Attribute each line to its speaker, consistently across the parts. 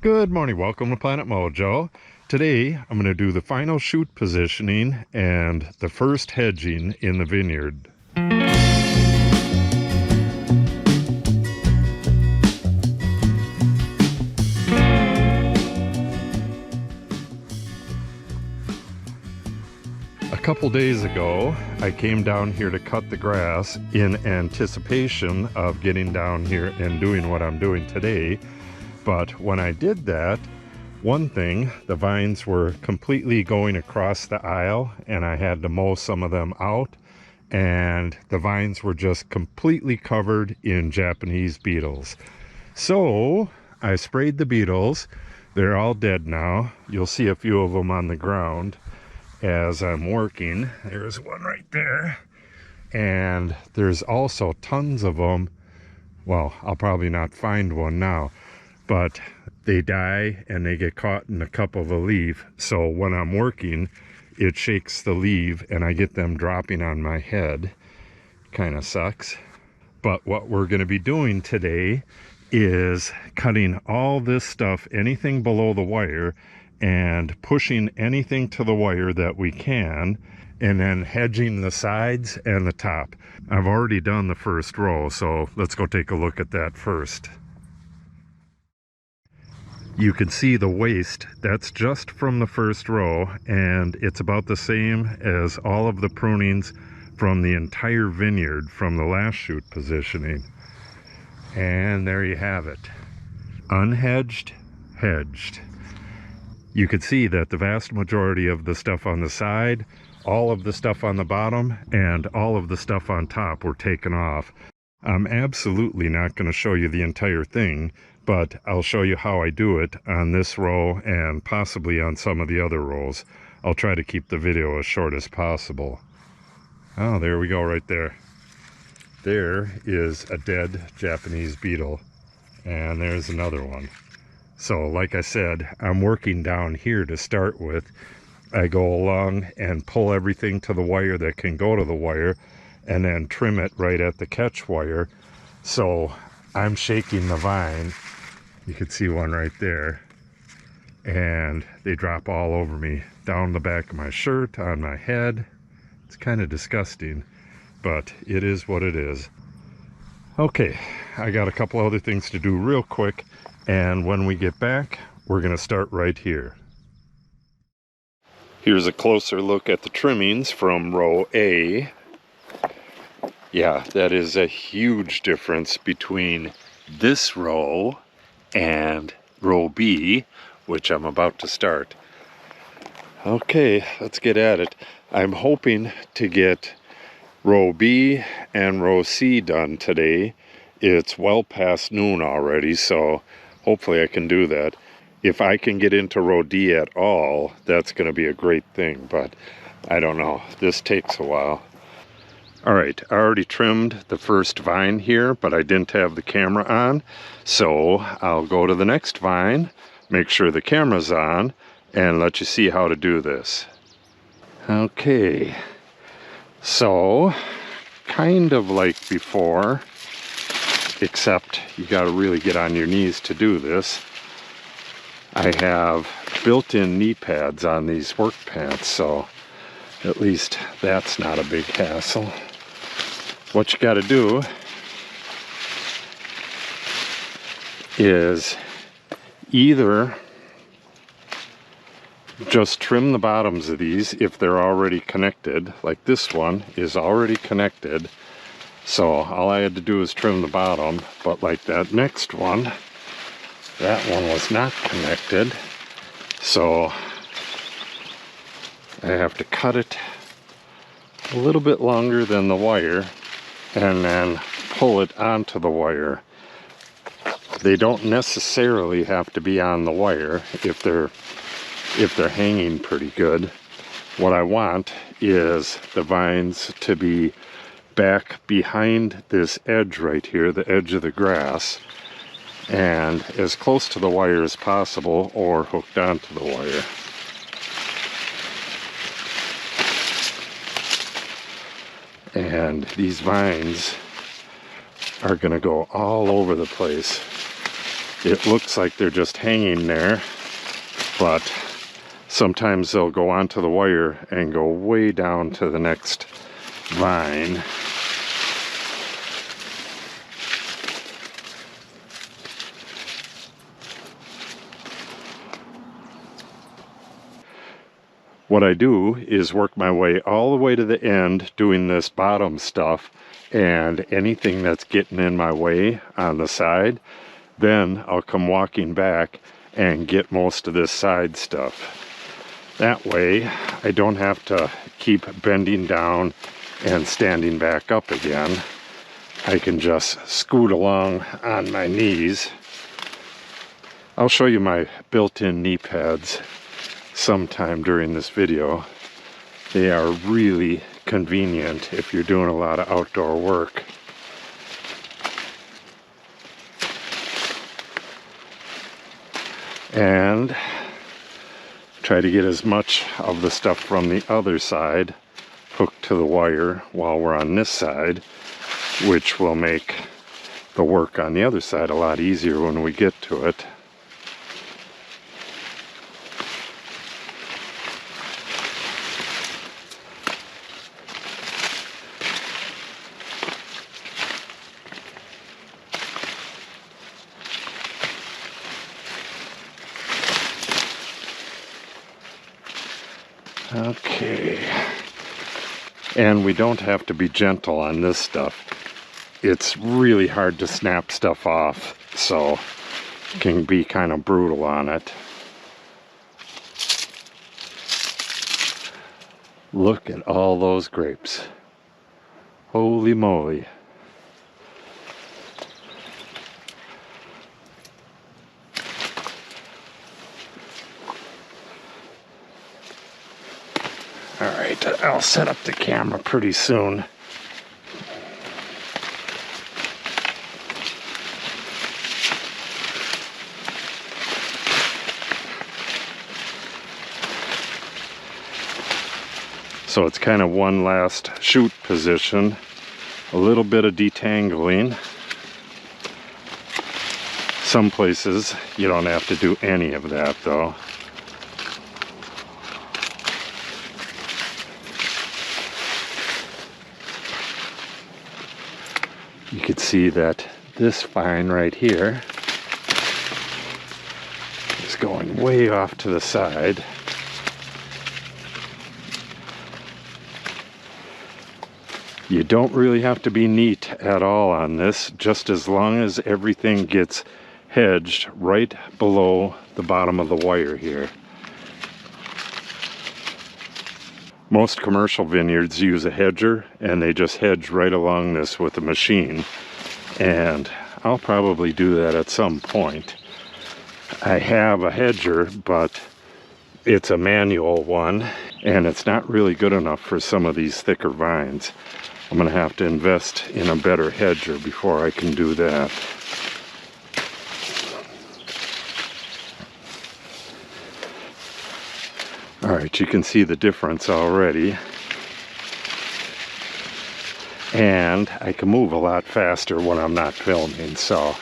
Speaker 1: Good morning, welcome to Planet Mojo. Today I'm going to do the final shoot positioning and the first hedging in the vineyard. A couple days ago I came down here to cut the grass in anticipation of getting down here and doing what I'm doing today. But when I did that, one thing, the vines were completely going across the aisle and I had to mow some of them out, and the vines were just completely covered in Japanese beetles. So I sprayed the beetles. They're all dead now. You'll see a few of them on the ground as I'm working. There's one right there. And there's also tons of them. Well, I'll probably not find one now, but they die and they get caught in the cup of a leaf. So when I'm working, it shakes the leaf and I get them dropping on my head. Kind of sucks. But what we're going to be doing today is cutting all this stuff, anything below the wire, and pushing anything to the wire that we can, and then hedging the sides and the top. I've already done the first row, so let's go take a look at that first. You can see the waste, that's just from the first row, and it's about the same as all of the prunings from the entire vineyard from the last shoot positioning. And there you have it. Unhedged, hedged. You can see that the vast majority of the stuff on the side, all of the stuff on the bottom, and all of the stuff on top were taken off. I'm absolutely not going to show you the entire thing, but I'll show you how I do it on this row and possibly on some of the other rows. I'll try to keep the video as short as possible. Oh, there we go right there. There is a dead Japanese beetle, and there's another one. So like I said, I'm working down here to start with. I go along and pull everything to the wire that can go to the wire, and then trim it right at the catch wire. So I'm shaking the vine. You can see one right there, and they drop all over me, down the back of my shirt, on my head. It's kind of disgusting, but it is what it is. Okay, I got a couple other things to do real quick, and when we get back, we're going to start right here. Here's a closer look at the trimmings from row A. Yeah, that is a huge difference between this row and row B, which I'm about to start. Okay, let's get at it. I'm hoping to get row B and row C done today. It's well past noon already, so hopefully I can do that. If I can get into row D at all, that's going to be a great thing, but I don't know. This takes a while. Alright, I already trimmed the first vine here, but I didn't have the camera on, so I'll go to the next vine, make sure the camera's on, and let you see how to do this. Okay, so kind of like before, except you got to really get on your knees to do this. I have built-in knee pads on these work pants, so at least that's not a big hassle. What you got to do is either just trim the bottoms of these if they're already connected, like this one is already connected, so all I had to do is trim the bottom. But like that next one, that one was not connected, so I have to cut it a little bit longer than the wire and then pull it onto the wire. They don't necessarily have to be on the wire if they're hanging pretty good. What I want is the vines to be back behind this edge right here, the edge of the grass, and as close to the wire as possible or hooked onto the wire. And these vines are going to go all over the place. it looks like they're just hanging there, but sometimes they'll go onto the wire and go way down to the next vine. What I do is work my way all the way to the end doing this bottom stuff, and anything that's getting in my way on the side, then I'll come walking back and get most of this side stuff. That way I don't have to keep bending down and standing back up again. I can just scoot along on my knees. I'll show you my built-in knee pads sometime during this video. They are really convenient if you're doing a lot of outdoor work. And try to get as much of the stuff from the other side hooked to the wire while we're on this side, which will make the work on the other side a lot easier when we get to it. Okay, and we don't have to be gentle on this stuff. It's really hard to snap stuff off, so it can be kind of brutal on it. Look at all those grapes. Holy moly. Alright, I'll set up the camera pretty soon. So it's kind of one last shoot position, a little bit of detangling. Some places you don't have to do any of that though. You can see that this vine right here is going way off to the side. You don't really have to be neat at all on this, just as long as everything gets hedged right below the bottom of the wire here. Most commercial vineyards use a hedger, and they just hedge right along this with a machine. And I'll probably do that at some point. I have a hedger, but it's a manual one, and it's not really good enough for some of these thicker vines. I'm going to have to invest in a better hedger before I can do that. Alright, you can see the difference already. And I can move a lot faster when I'm not filming, so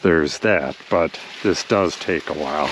Speaker 1: there's that, but this does take a while.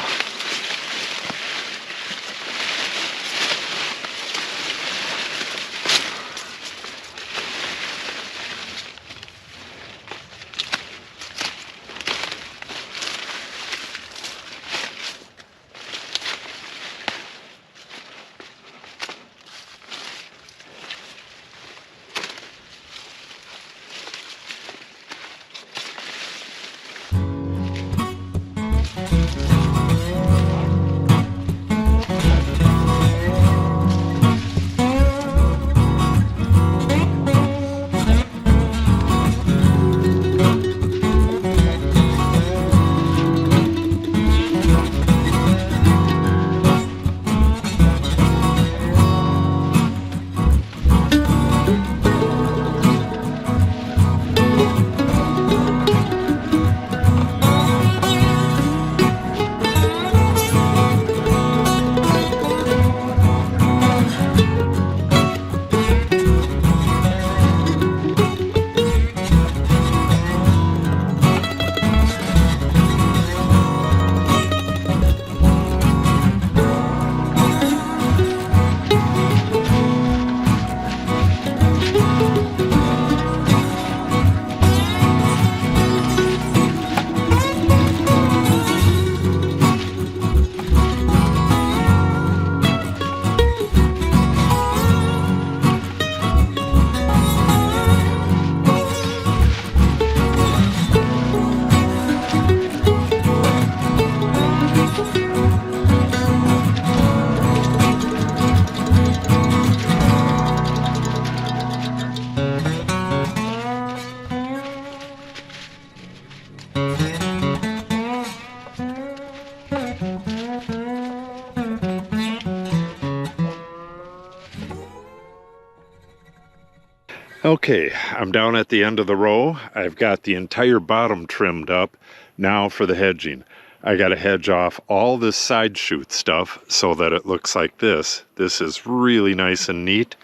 Speaker 1: Okay, I'm down at the end of the row. I've got the entire bottom trimmed up. Now for the hedging. I got to hedge off all this side shoot stuff so that it looks like this. This is really nice and neat.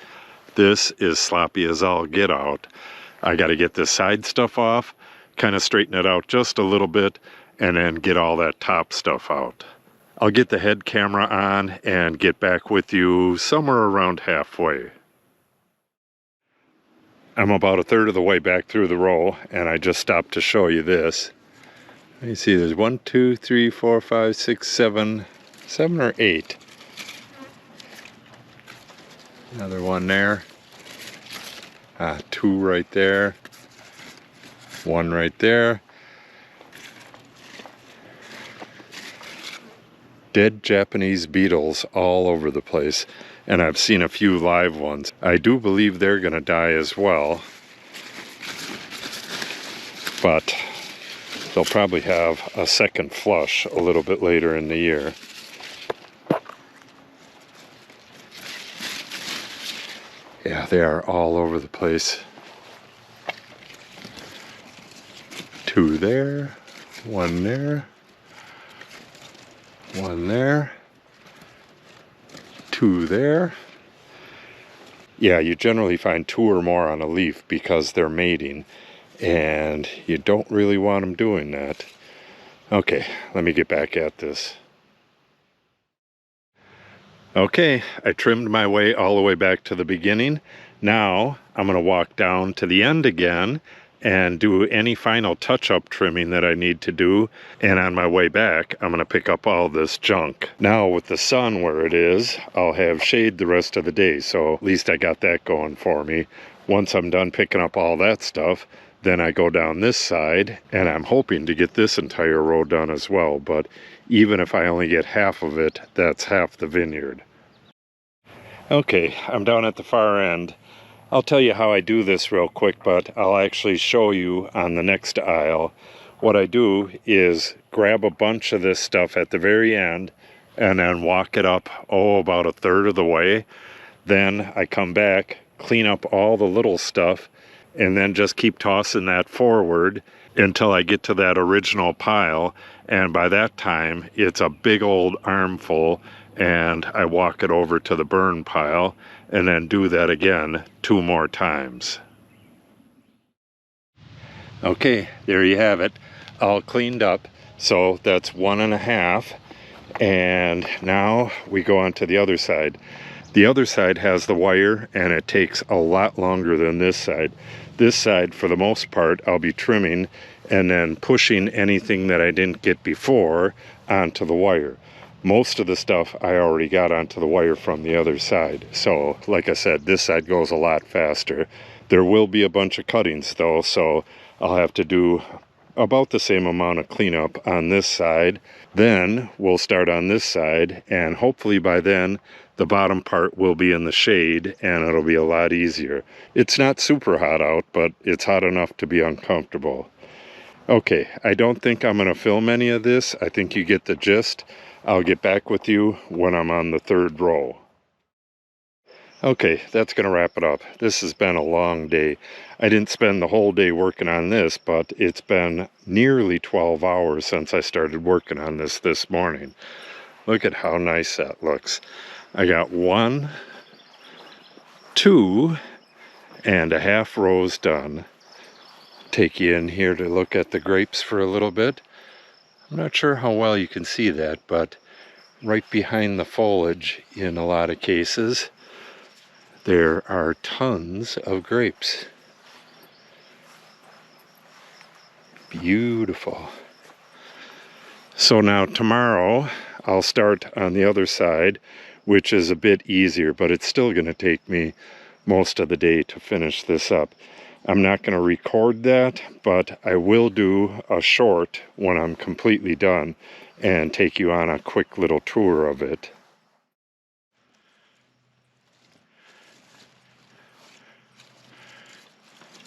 Speaker 1: This is sloppy as all get out. I got to get this side stuff off, kind of straighten it out just a little bit, and then get all that top stuff out. I'll get the head camera on and get back with you somewhere around halfway. I'm about a third of the way back through the row, and I just stopped to show you this. You see there's 1, 2, 3, 4, 5, 6, 7 or 8. Another one there. 2 right there. 1 right there. Dead Japanese beetles all over the place, and I've seen a few live ones. I do believe they're gonna die as well, but they'll probably have a second flush a little bit later in the year. Yeah, they are all over the place. 2 there, 1 there, 1 there, 2 there. Yeah, you generally find 2 or more on a leaf because they're mating, and you don't really want them doing that. Okay, let me get back at this. Okay, I trimmed my way all the way back to the beginning. Now I'm going to walk down to the end again and do any final touch-up trimming that I need to do. And on my way back, I'm going to pick up all this junk. Now with the sun where it is, I'll have shade the rest of the day, so at least I got that going for me. Once I'm done picking up all that stuff, then I go down this side, and I'm hoping to get this entire row done as well, but even if I only get half of it, that's half the vineyard. Okay, I'm down at the far end. I'll tell you how I do this real quick, but I'll actually show you on the next aisle. What I do is grab a bunch of this stuff at the very end and then walk it up, about a third of the way. Then I come back, clean up all the little stuff, and then just keep tossing that forward until I get to that original pile. And by that time, it's a big old armful, and I walk it over to the burn pile and then do that again 2 more times. Okay, there you have it, all cleaned up. So that's 1.5, and now we go on to the other side. The other side has the wire, and it takes a lot longer than this side. This side, for the most part, I'll be trimming and then pushing anything that I didn't get before onto the wire. Most of the stuff I already got onto the wire from the other side. So, like I said, this side goes a lot faster. There will be a bunch of cuttings though, so I'll have to do about the same amount of cleanup on this side. Then we'll start on this side, and hopefully by then the bottom part will be in the shade and it'll be a lot easier. It's not super hot out, but it's hot enough to be uncomfortable. Okay, I don't think I'm going to film any of this. I think you get the gist. I'll get back with you when I'm on the 3rd row. Okay, that's going to wrap it up. This has been a long day. I didn't spend the whole day working on this, but it's been nearly 12 hours since I started working on this morning. Look at how nice that looks. I got 1, 2.5 rows done. Take you in here to look at the grapes for a little bit. I'm not sure how well you can see that, but right behind the foliage in a lot of cases, there are tons of grapes. Beautiful. So now tomorrow I'll start on the other side, which is a bit easier, but it's still going to take me most of the day to finish this up. I'm not going to record that, but I will do a short when I'm completely done and take you on a quick little tour of it.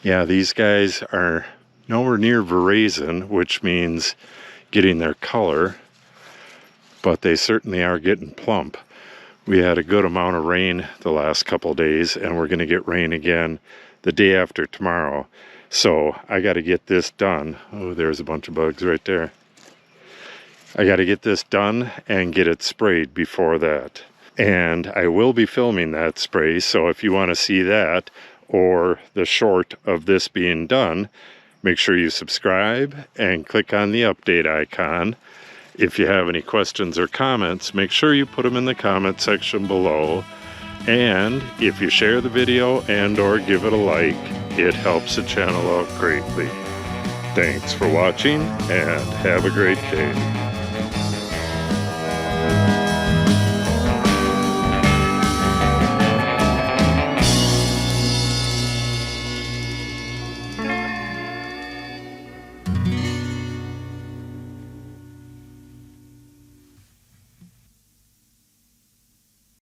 Speaker 1: Yeah, these guys are nowhere near veraison, which means getting their color, but they certainly are getting plump. We had a good amount of rain the last couple days, and we're going to get rain again the day after tomorrow. So I got to get this done. Oh, there's a bunch of bugs right there. I got to get this done and get it sprayed before that. And I will be filming that spray, so if you want to see that or the short of this being done, make sure you subscribe and click on the update icon. If you have any questions or comments, make sure you put them in the comment section below. And if you share the video and or give it a like, it helps the channel out greatly. Thanks for watching and have a great day.